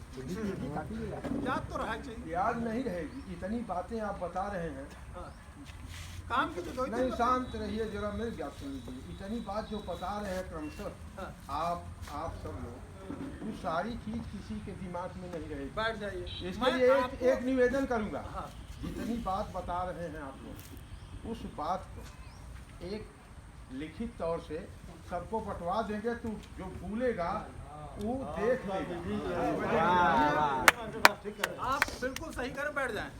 याद तो रहा चाहिए।
याद नहीं रहेगी। इतनी बातें आप बता रहे हैं।
हाँ। काम की तो
नहीं, शांत रहिए जरा, मेरी बात सुन लीजिए। इतनी बात जो बता रहे हैं क्रमशः, आप सब लोग, वो सारी चीज किसी के दिमाग में नहीं रहेगी।
बैठ जाइए।
इसके लिए एक निवेदन करूंगा।
हाँ।
जितनी बात बता रहे हैं आप लोग, उस बात को एक लिखित तौर से सबको बंटवा देंगे, तो जो भूलेगा वो देख लेगा।
आप बिल्कुल सही कर बैठ जाएं।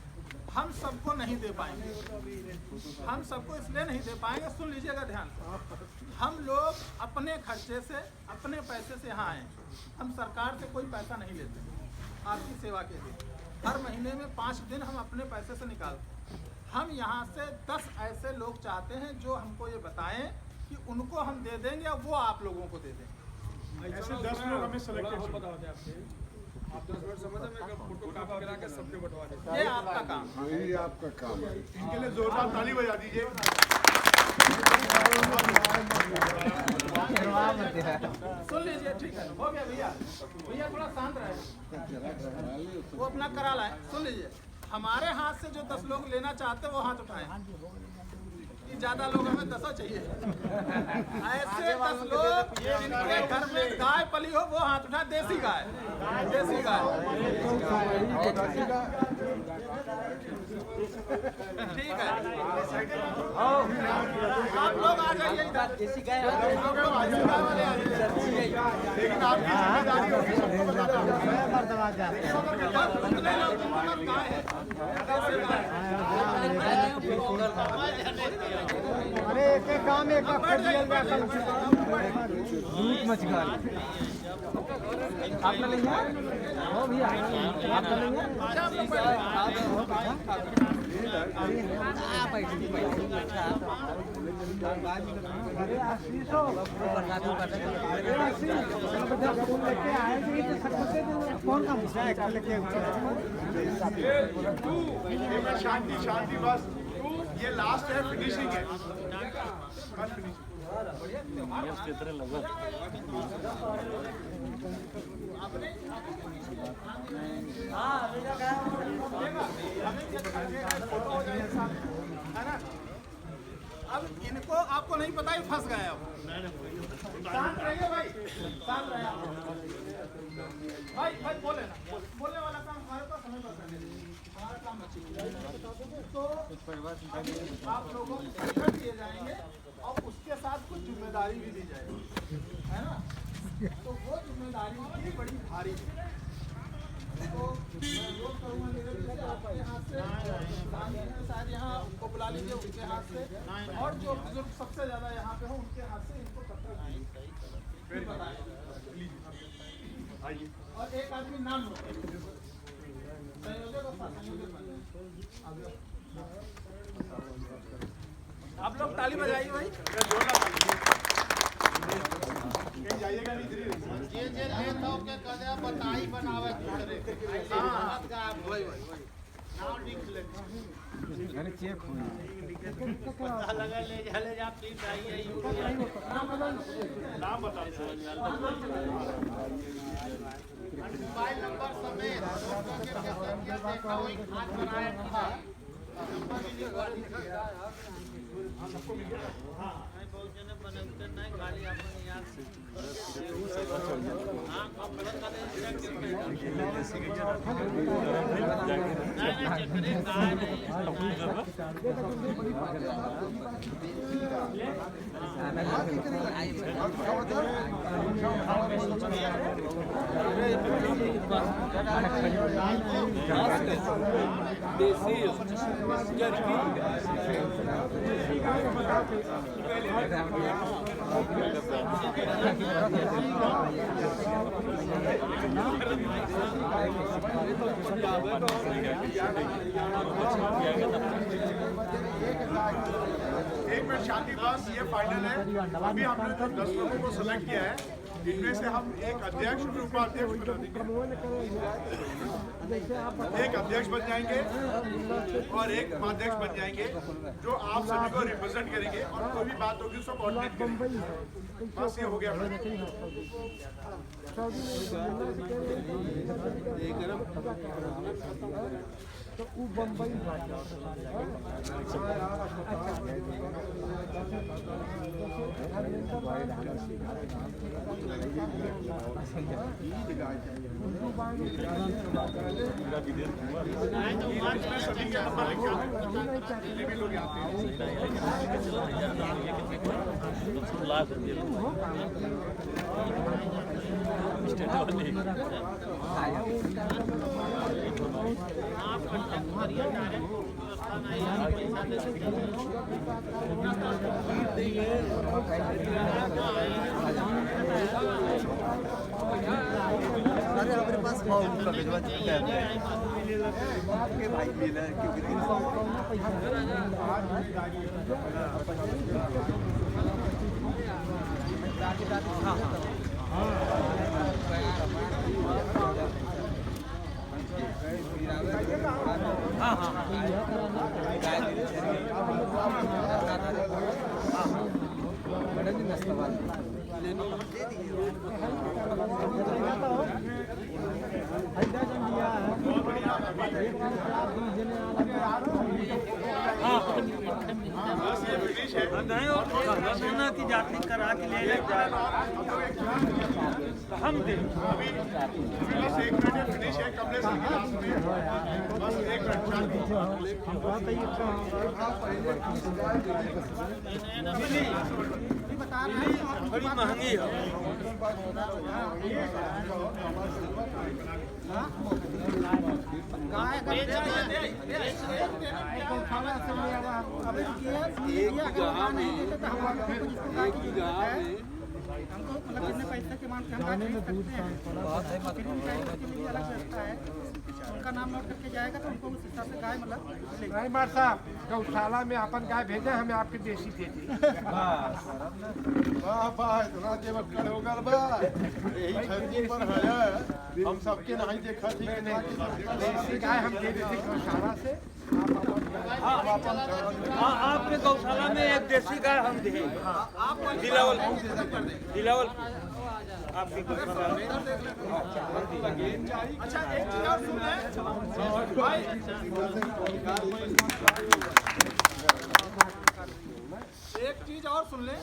हम सबको नहीं दे पाएंगे, हम सबको इसलिए नहीं दे पाएंगे, सुन लीजिएगा ध्यान से। हम लोग अपने खर्चे से, अपने पैसे से यहाँ आए। हम सरकार से कोई पैसा नहीं लेते आपकी सेवा के लिए। हर महीने में 5 दिन हम अपने पैसे से निकालते हैं। हम यहाँ से 10 ऐसे लोग चाहते हैं जो हमको ये बताएं कि उनको हम दे देंगे और वो आप लोगों को दे देंगे।
ऐसे 10 लोग हमें सेलेक्टेड
आप 10 मिनट समझ में फोटो कॉपी करा के सबके बंटवा दें। ये आपका काम,
यही आपका काम है। इनके लिए जोरदार ताली बजा दीजिए।
सुन लीजिए, ठीक है, हो गया भैया। भैया थोड़ा शांत रहे, वो अपना करा लाए। सुन लीजिए, हमारे हाथ से जो 10 लोग लेना चाहते हैं वो हाथ उठाएं। ज्यादा लोग हमें 10 चाहिए। ऐसे 10 लोग जिनके घर में गाय पली हो वो हाथ उठा। देसी गाय, देसी गाय, ठीक है। आप लोग आ जाइए इधर, देसी गाय वाले आ जाइए।
लेकिन आपकी जिम्मेदारी होगी सबको बताना।
उतने लोग गाय है, देसी गाय।
अरे एक काम एक मछली आप लेंगे, हो भैया आप लेंगे। कौन काम
शांति शांति, बस ये लास्ट है, फिनिशिंग है, बस फिनिशिंग।
है ना। अब इनको आपको नहीं पता ही फंस गए। अब शांत रहिए भाई, शांत रहिए भाई बोले ना, बोलने वाला काम हमारे पास समय पर करने दीजिए। हमारा काम अच्छी तो आप लोगों को संगठन दिए जाएंगे और उसके साथ कुछ जिम्मेदारी भी दी जाएगी, है ना। तो वो जिम्मेदारी भी बड़ी भारी है। तो रोज करूँगा धीरे-धीरे आपके हाथ से, शायद यहाँ उनको बुला लीजिए उनके हाथ से, और जो बुजुर्ग सबसे ज़्यादा यहाँ पे हो उनके हाथ से इनको पत्र बताएं। और एक आदमी नाम लो, संयोजक और संयोजक। आप लोग ताली बजाइए भाई।
जाइएगा नहीं,
हाँ वही।
नाम बता
मोबाइल नंबर समेत देखा वही खाद बनाया था
एक मिनट शांति बस, ये फाइनल है। अभी हमने जो 10 लोगों को सेलेक्ट किया है, इनमें से हम एक अध्यक्ष और उपाध्यक्ष बना देंगे। एक अध्यक्ष बन जाएंगे और एक उपाध्यक्ष बन जाएंगे, जो आप सभी को रिप्रेजेंट करेंगे और कोई भी बात होगी उसको कोऑर्डिनेट करेंगे। बस ये हो गया।
तो वो बम्बई
अरे हमारे पास का भिजवा चुका है आपके भाई मिला क्योंकि
सोना की जाति करा के ले हम दे
बस एक मिनट फिनिश है। कमलेश सर की लास्ट में बस एक मिनट
बड़ी महंगी है।
हमको मतलब कितने पैसे के मान के हम गाय खरीद सकते हैं। अलग व्यवस्था है, उनका नाम नोट करके जाएगा तो उनको उस हिसाब से गाय मतलब
रायमार साहब गौशाला में अपन गाय भेजे, हमें आपके देसी दे दी।
वाह वाह, इतना जेवर खड़े हो गए बा, यही धरती पर है। हम सबके नहीं देखा थी कि
देसी गाय हम दे देते गौशाला से।
आपके गौशाला में एक देसी गाय हम दे दिलावल आपकी गौशाला में।
अच्छा एक चीज और सुन ले भाई, एक चीज और सुन ले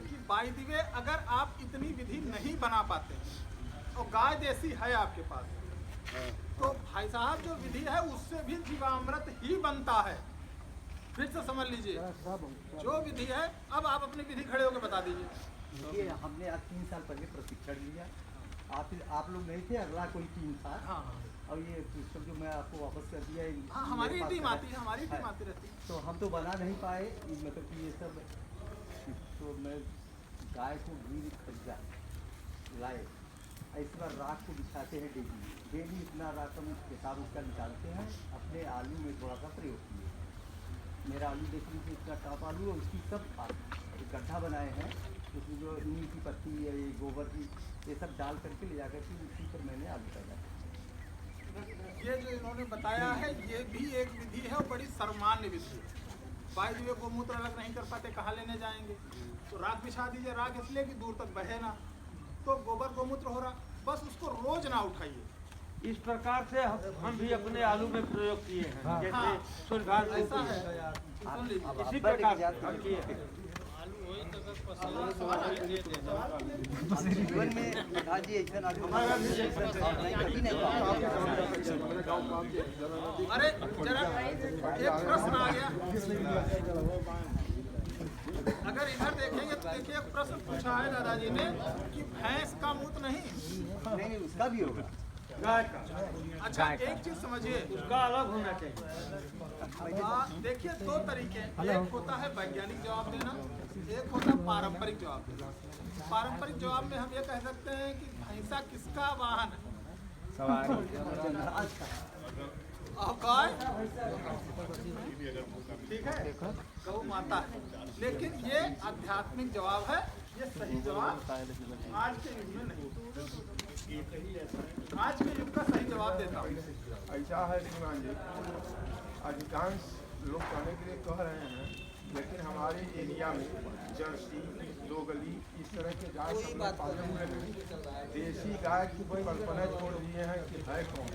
कि बाय द वे अगर आप इतनी विधि नहीं बना पाते और गाय देसी है आपके पास, तो भाई साहब जो विधि है उससे भी जीवामृत ही बनता है। फिर से समझ लीजिए जो विधि है। अब आप अपनी विधि खड़े होकर बता दीजिए।
देखिए हमने आज 3 साल पहले प्रशिक्षण लिया। आप लोग नहीं थे, अगला कोई टीम था।
हाँ
और ये सिस्टम जो मैं आपको वापस कर दिया
हाँ, हमारी टीम आती है, हमारी टीम आती रहती है।
तो हम तो बना नहीं पाए, मतलब कि ये सब। तो मैं गाय को गिर खरीदा लाए, इस बार राख को बिछाते हैं डेली इतना राख हम हिसाब उसका निकालते हैं, अपने आलू में थोड़ा सा प्रयोग किए। मेरा आलू देख लीजिए, इतना टॉप आलू है, उसकी सब खाद एक गड्ढा बनाए हैं, उसमें जो नीम की पत्ती या ये गोबर की ये सब डाल करके ले जाकर के उसी पर मैंने आलू पैदा किया।
ये जो इन्होंने बताया है ये भी एक विधि है और बड़ी सामान्य विधि है। बाई द वे गोमूत्र अलग नहीं कर पाते, कहाँ लेने जाएंगे? तो राख बिछा दीजिए, राख इसलिए कि दूर तक बहे ना, तो गोबर गोमूत्र हो रहा, बस उसको रोज ना उठाइए।
इस प्रकार से हम भी अपने आलू में प्रयोग किए हैं, जैसे सूर्यघाट
ऐसा है, सुन लीजिए।
इसी प्रकार से हम किए हैं।
जीवन में दादाजी ऐसा ना कभी नहीं
अरे जरा एक प्रश्न आ गया, अगर इधर देखेंगे तो देखिए एक प्रश्न पूछा है दादाजी ने कि भैंस का मूत्र नहीं,
उसका भी होगा।
गाय का,
अच्छा एक चीज समझिए,
उसका अलग होना चाहिए।
देखिए दो तरीके, एक होता है वैज्ञानिक जवाब देना, एक होता है पारंपरिक जवाब देना। पारंपरिक जवाब में हम ये कह सकते हैं कि भैंसा किसका वाहन है? और गाय ठीक है, गौ माता है। लेकिन ये आध्यात्मिक जवाब है, ये सही जवाब आज के युग में नहीं। आज के युग का सही जवाब देता हूँ।
ऐसा है श्रीमान जी, अधिकांश लोग कहने के लिए कह रहे हैं, लेकिन हमारे एरिया में जर्सी, दोगली इस तरह के गाय सब लोग पाले हुए हैं। देसी गाय की कल्पना छोड़ दिए हैं कि है कौन,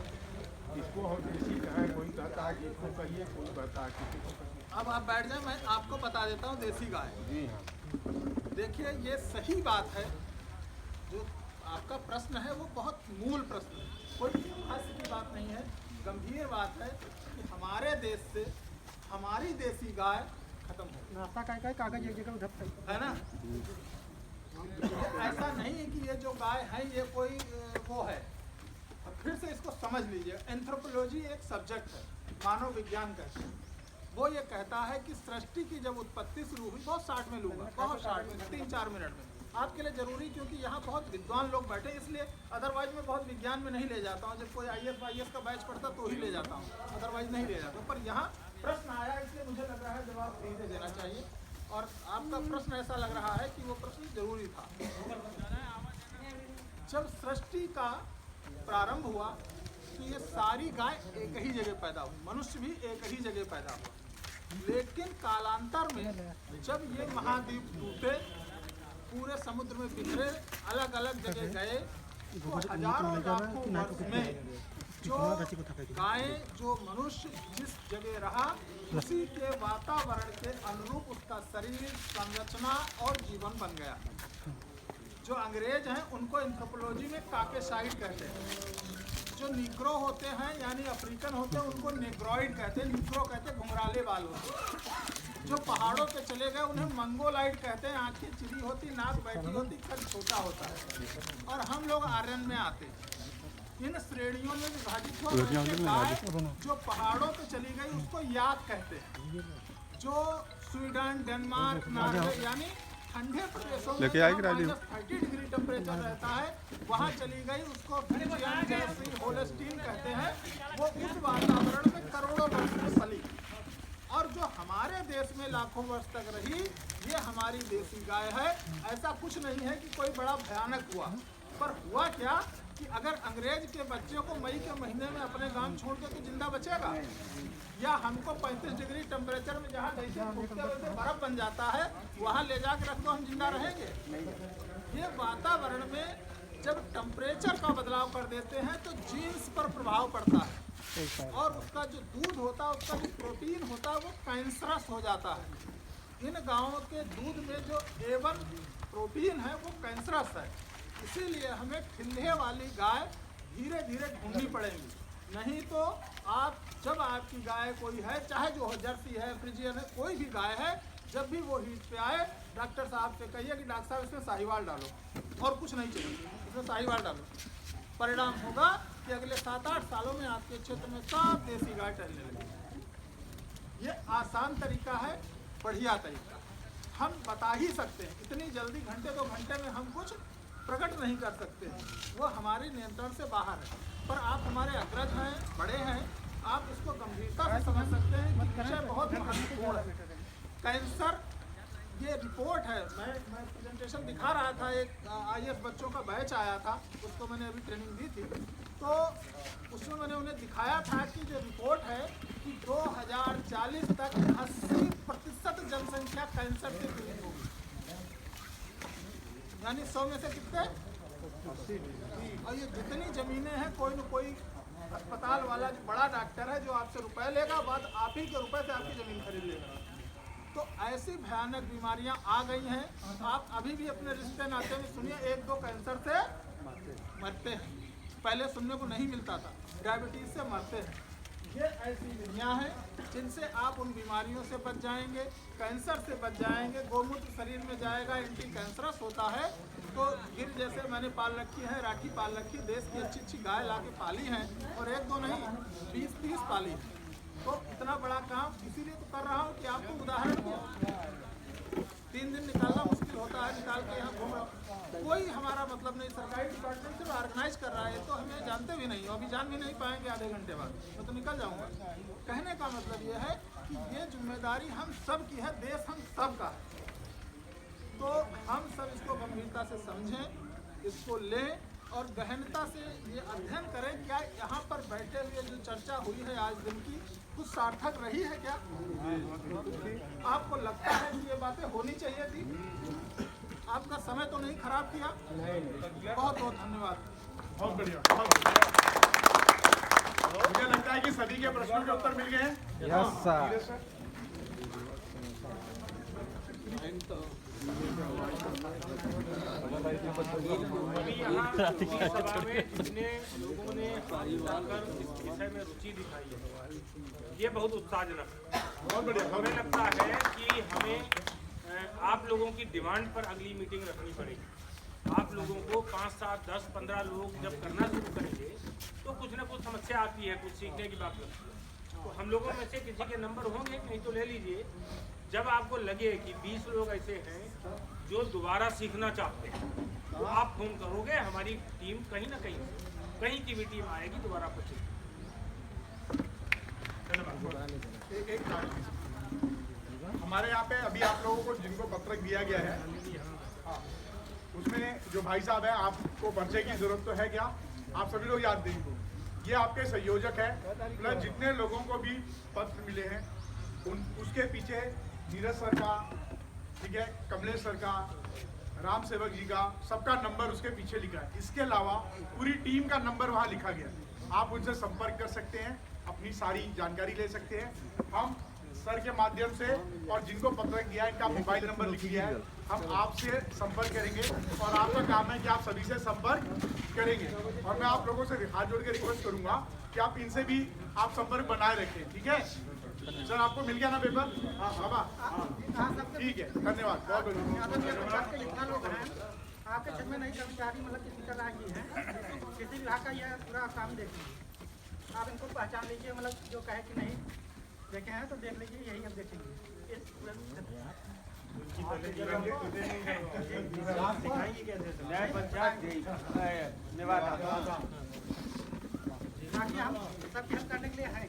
इसको हम देसी कहें, कोई कहता है कि इसको कहिए, कोई कहता है किसी को कहिए।
अब आप बैठ जाए, मैं आपको बता देता हूँ देसी गाय।
जी हाँ,
देखिए ये सही बात है, जो आपका प्रश्न है वो बहुत मूल प्रश्न है, कोई हास्य की बात नहीं है, गंभीर बात है कि हमारे देश से हमारी देसी गाय खत्म हो
नाश्ता काय कागज एक जगह उधर
है ना। ऐसा नहीं है कि ये जो गाय है ये कोई वो है। फिर से इसको समझ लीजिए, एंथ्रोपोलॉजी एक सब्जेक्ट है, मानव विज्ञान कहते हैं। वो ये कहता है कि सृष्टि की जब उत्पत्ति शुरू हुई, बहुत शॉर्ट में लूँगा, बहुत शॉर्ट में 3-4 मिनट में आपके लिए जरूरी, क्योंकि यहाँ बहुत विद्वान लोग बैठे, इसलिए अदरवाइज मैं बहुत विज्ञान में नहीं ले जाता हूँ। जब कोई IAS का बैच पढ़ता तो ही ले जाता हूँ, अदरवाइज नहीं ले जाता। पर यहाँ प्रश्न आया इसलिए मुझे लग रहा है जवाब सही से देना चाहिए, और आपका प्रश्न ऐसा लग रहा है कि वो प्रश्न जरूरी था। जब सृष्टि का प्रारंभ हुआ तो ये सारी गाय एक ही जगह पैदा हुई, मनुष्य भी एक ही जगह पैदा हुआ। लेकिन कालांतर में जब ये महाद्वीप टूटे, पूरे समुद्र में बिखरे, अलग अलग जगह गए, तो हजारों लाखों वर्ष में जो गायें, जो मनुष्य जिस जगह रहा, उसी के वातावरण के अनुरूप उसका शरीर, संरचना और जीवन बन गया। जो अंग्रेज हैं उनको एंथ्रोपोलॉजी में काकेसाइड कहते हैं। जो निग्रो होते हैं यानी अफ्रीकन होते हैं उनको नेग्रॉइड कहते हैं, निग्रो कहते हैं घुंघराले बाल होते। जो पहाड़ों पे चले गए उन्हें मंगोलाइड कहते हैं, आंखें चिरी होती, नाक बैठी होती, कद छोटा होता है। और हम लोग आर्यन में आते हैं। इन श्रेणियों में विभाजित हो गाय जो पहाड़ों पे चली गई उसको याक कहते हैं। जो स्वीडन, डेनमार्क, नॉर्वे यानी ठंडे प्रदेशों में 30 डिग्री टेम्परेचर रहता है, वहाँ चली गई, उसको फ्रीजियन, जर्सी, होल्स्टीन कहते हैं। वो उस वातावरण में करोड़ों वर्ष में पली, और जो हमारे देश में लाखों वर्ष तक रही, ये हमारी देसी गाय है। ऐसा कुछ नहीं है कि कोई बड़ा भयानक हुआ, पर हुआ क्या कि अगर अंग्रेज के बच्चे को मई के महीने में अपने गांव छोड़ के तो जिंदा बचेगा, या हमको 35 डिग्री टेम्परेचर में जहाँ जैसे बर्फ बन जाता है वहाँ ले जाकर रख दो, हम जिंदा रहेंगे? ये वातावरण में जब टेम्परेचर का बदलाव कर देते हैं तो जीन्स पर प्रभाव पड़ता है, और उसका जो दूध होता है, उसका जो प्रोटीन होता है, वो कैंसरस हो जाता है। इन गायों के दूध में जो A1 प्रोटीन है वो कैंसरस है, इसीलिए हमें ठिल्ले वाली गाय धीरे धीरे ढूंढनी पड़ेगी। नहीं तो आप, जब आपकी गाय कोई है, चाहे जो हो, जर्सी है, फ्रीजियन है, कोई भी गाय है, जब भी वो हीट पे आए, डॉक्टर साहब से कहिए कि डॉक्टर साहब इसमें साहिवाल डालो, और कुछ नहीं चाहिए, इसमें साहिवाल डालो। परिणाम होगा कि अगले 7-8 सालों में आपके क्षेत्र में सब देसी गाय टहलने लगेगी। ये आसान तरीका है, बढ़िया तरीका, हम बता ही सकते हैं। इतनी जल्दी घंटे 2 घंटे में हम कुछ प्रकट नहीं कर सकते, वो हमारे नियंत्रण से बाहर है। पर आप हमारे अग्रज हैं, बड़े हैं, आप इसको गंभीरता से समझ सकते हैं कि विषय बहुत महत्वपूर्ण है। कैंसर ये रिपोर्ट है। मैं प्रेजेंटेशन दिखा रहा था, एक IAS बच्चों का बैच आया था, उसको मैंने अभी ट्रेनिंग दी थी, तो उसमें मैंने उन्हें दिखाया था कि जो रिपोर्ट है कि 2040 तक 80% जनसंख्या कैंसर से पीड़ित होगी, यानी 100 में से कितने? और ये जितनी ज़मीनें हैं, कोई न कोई अस्पताल वाला जो बड़ा डॉक्टर है जो आपसे रुपए लेगा, बाद आप ही के रुपए से आपकी ज़मीन खरीद लेगा। तो ऐसी भयानक बीमारियां आ गई हैं। आप अभी भी अपने रिश्ते नाते में सुनिए, 1-2 कैंसर से मरते हैं, पहले सुनने को नहीं मिलता था, डायबिटीज़ से मरते हैं। ये ऐसी विधियां हैं जिनसे आप उन बीमारियों से बच जाएंगे, कैंसर से बच जाएंगे। गोमूत्र शरीर में जाएगा, एंटी कैंसरस होता है। तो गिर जैसे मैंने पाल रखी है, राठी पाल रखी, देश की अच्छी अच्छी गाय ला के पाली हैं, और 1-2 नहीं 20-30 पाली हैं। तो इतना बड़ा काम इसीलिए तो कर रहा हूँ कि आपको उदाहरण दूँ। 3 दिन निकालना मुश्किल होता है, निकाल के यहाँ घूम रहा हूँ। कोई हमारा मतलब नहीं, सरकारी डिपार्टमेंट सिर्फ ऑर्गेनाइज कर रहा है, तो हमें जानते भी नहीं, अभी जान भी नहीं पाएंगे आधे घंटे बाद, मैं तो निकल जाऊँगा। कहने का मतलब ये है कि ये जिम्मेदारी हम सब की है, देश हम सब का है। तो हम सब इसको गंभीरता से समझें, इसको लें और गहनता से ये अध्ययन करें। क्या यहाँ पर बैठे हुए जो चर्चा हुई है आज दिन की, कुछ सार्थक रही है क्या? आपको लगता है कि ये बातें होनी चाहिए थी? आपका समय तो नहीं खराब किया? बहुत बहुत धन्यवाद।
बहुत बढ़िया, बहुत बढ़िया। मुझे लगता है कि सभी के प्रश्नों के उत्तर मिल गए हैं।
Yes sir.
अभी यहाँ सभा में जितने लोगों ने आकर इस विषय में रुचि दिखाई है, ये बहुत उत्साहजनक है।
बहुत बढ़िया।
हमें लगता है कि हमें आप लोगों की डिमांड पर अगली मीटिंग रखनी पड़ेगी। आप लोगों को 5, 7, 10, 15 लोग जब करना शुरू करेंगे तो कुछ ना कुछ समस्या आती है, कुछ सीखने की बात लगती है। तो हम लोगों में से किसी के नंबर होंगे, नहीं तो ले लीजिए। जब आपको लगे कि 20 लोग ऐसे हैं जो दोबारा सीखना चाहते हैं, तो आप फोन करोगे, हमारी टीम कहीं ना कहीं की भी टीम आएगी दोबारा आपको सीख।
एक हमारे यहाँ पे अभी आप लोगों को जिनको पत्रक दिया गया है, हाँ, उसमें जो भाई साहब है, आपको परिचय की जरूरत तो है क्या? आप सभी लोग याद देंगे, ये आपके संयोजक है। प्लस जितने लोगों को भी पत्र मिले हैं उसके पीछे नीरज सर का, ठीक है, कमलेश सर का, राम सेवक जी का, सबका नंबर उसके पीछे लिखा है। इसके अलावा पूरी टीम का नंबर वहाँ लिखा गया है। आप उनसे संपर्क कर सकते हैं, अपनी सारी जानकारी ले सकते हैं। हम सर के माध्यम से और जिनको पत्रक दिया है इनका मोबाइल नंबर लिख दिया है, हम आपसे संपर्क करेंगे और आपका काम है कि आप सभी से संपर्क करेंगे। और मैं आप लोगों से हाथ जोड़ के रिक्वेस्ट करूंगा कि आप इनसे भी आप संपर्क बनाए रखें, ठीक है? सर आपको मिल गया ना पेपर? हाँ बाबा, ठीक है, धन्यवाद, बहुत बहुत।
जितना लोग हैं आपके क्षेत्र में नई कर्मचारी मतलब किसी का राही है, किसी विभाग का यह पूरा काम देखिए, आप इनको पहचान लीजिए, मतलब जो कहे कि नहीं देखे हैं तो देख लीजिए, यही हम देखेंगे। इस बाकी हम सब हेल्प करने के लिए हैं।